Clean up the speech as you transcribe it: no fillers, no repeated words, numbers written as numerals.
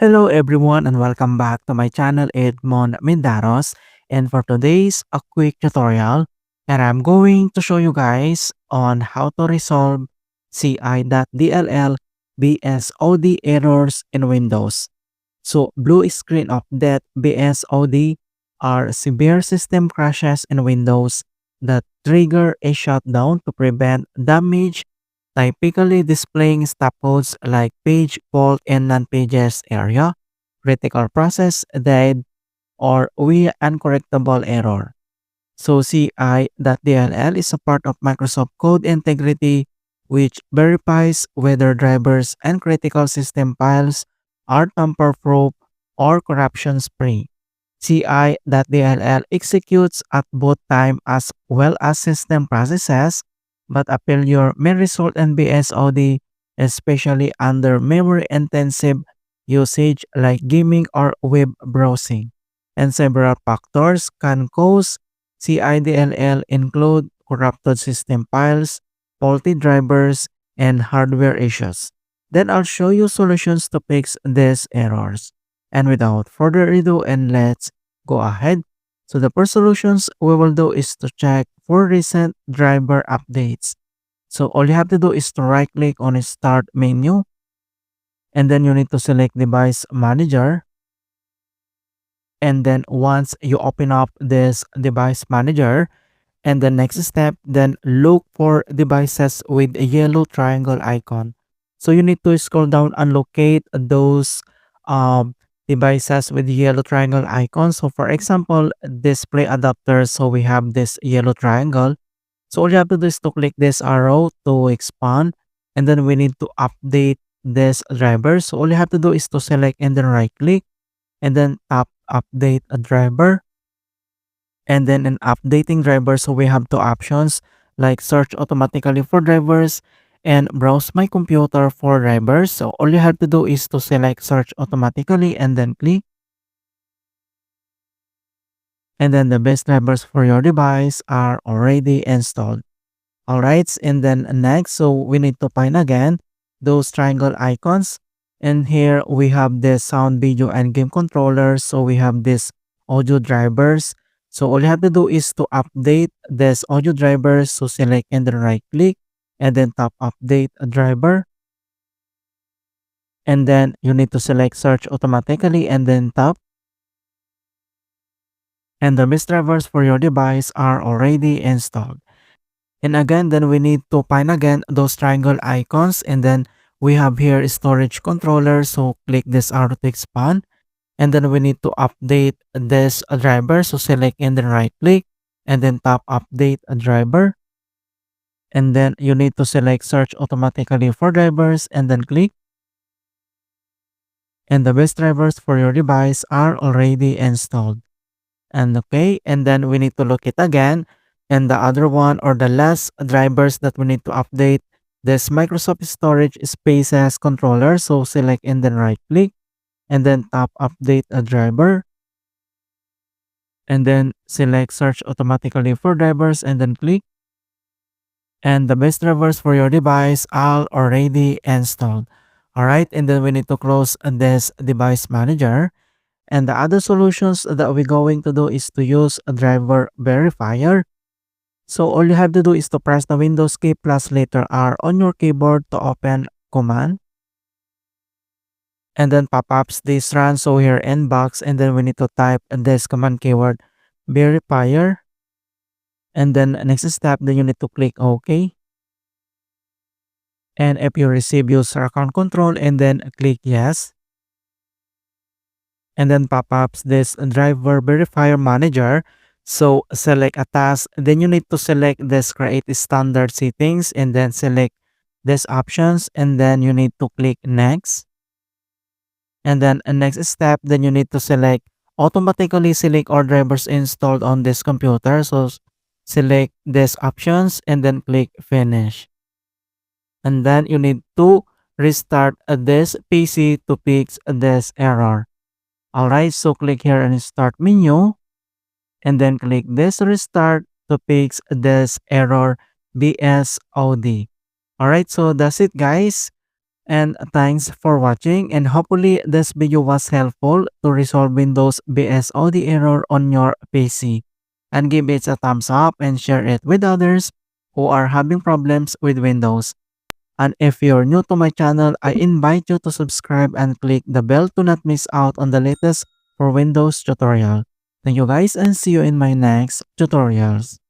Hello everyone and welcome back to my channel Edmund Mindaros, and for today's a quick tutorial, and I'm going to show you guys on how to resolve CI.dll BSOD errors in Windows. So blue screen of death BSOD are severe system crashes in Windows that trigger a shutdown to prevent damage, typically displaying stop codes like page fault in non-pages area, critical process dead, or we uncorrectable error. So CI.dll is a part of Microsoft Code Integrity, which verifies whether drivers and critical system files are tamper-proof or corruption-free. CI.dll executes at both time as well as system processes, but a failure may result in BSOD, especially under memory-intensive usage like gaming or web browsing. And several factors can cause CI.dll include corrupted system files, faulty drivers, and hardware issues. Then I'll show you solutions to fix these errors. And without further ado, and let's go ahead. So the first solutions we will do is to check for recent driver updates. So all you have to do is to right click on start menu, and then you need to select device manager. And then once you open up this device manager, and the next step, then look for devices with a yellow triangle icon. So you need to scroll down and locate those devices with yellow triangle icon. So for example, display adapter. So we have this yellow triangle. So all you have to do is to click this arrow to expand. And then we need to update this driver. So all you have to do is to select and then right click and then tap update a driver. And then in updating drivers, so we have two options like search automatically for drivers and browse my computer for drivers. So all you have to do is to select search automatically and then click. And then the best drivers for your device are already installed. Alright, and then next, so we need to find again those triangle icons. And here we have this sound, video, and game controllers. So we have this audio drivers. So all you have to do is to update this audio drivers. So select and then right click and then tap update a driver. And then you need to select search automatically and then tap. And the best drivers for your device are already installed. And again, then we need to find again those triangle icons. And then we have here storage controller. So click this arrow to expand. And then we need to update this driver. So select and then right click and then tap update a driver. And then you need to select search automatically for drivers and then click. And the best drivers for your device are already installed. And okay, and then we need to look it again. And the other one or the last drivers that we need to update, this Microsoft Storage Spaces controller. So select and then right click and then tap update a driver. And then select search automatically for drivers and then click. And the best drivers for your device are already installed. Alright, and then we need to close this device manager. And the other solutions that we're going to do is to use a driver verifier. So all you have to do is to press the Windows key plus letter R on your keyboard to open command. And then pop-ups this run. So here inbox, and then we need to type this command keyword verifier. And then next step, then you need to click OK. And if you receive user account control, and then click yes. And then pop-ups this driver verifier manager. So select a task, then you need to select this create standard settings and then select this options, and then you need to click next. And then next step, then you need to select automatically select all drivers installed on this computer. So select this options and then click finish. And then you need to restart this PC to fix this error. Alright, so click here and start menu. And then click this restart to fix this error BSOD. Alright, so that's it guys. And thanks for watching, and hopefully this video was helpful to resolve Windows BSOD error on your PC. And give it a thumbs up and share it with others who are having problems with Windows. And if you're new to my channel, I invite you to subscribe and click the bell to not miss out on the latest for Windows tutorial. Thank you guys and see you in my next tutorials.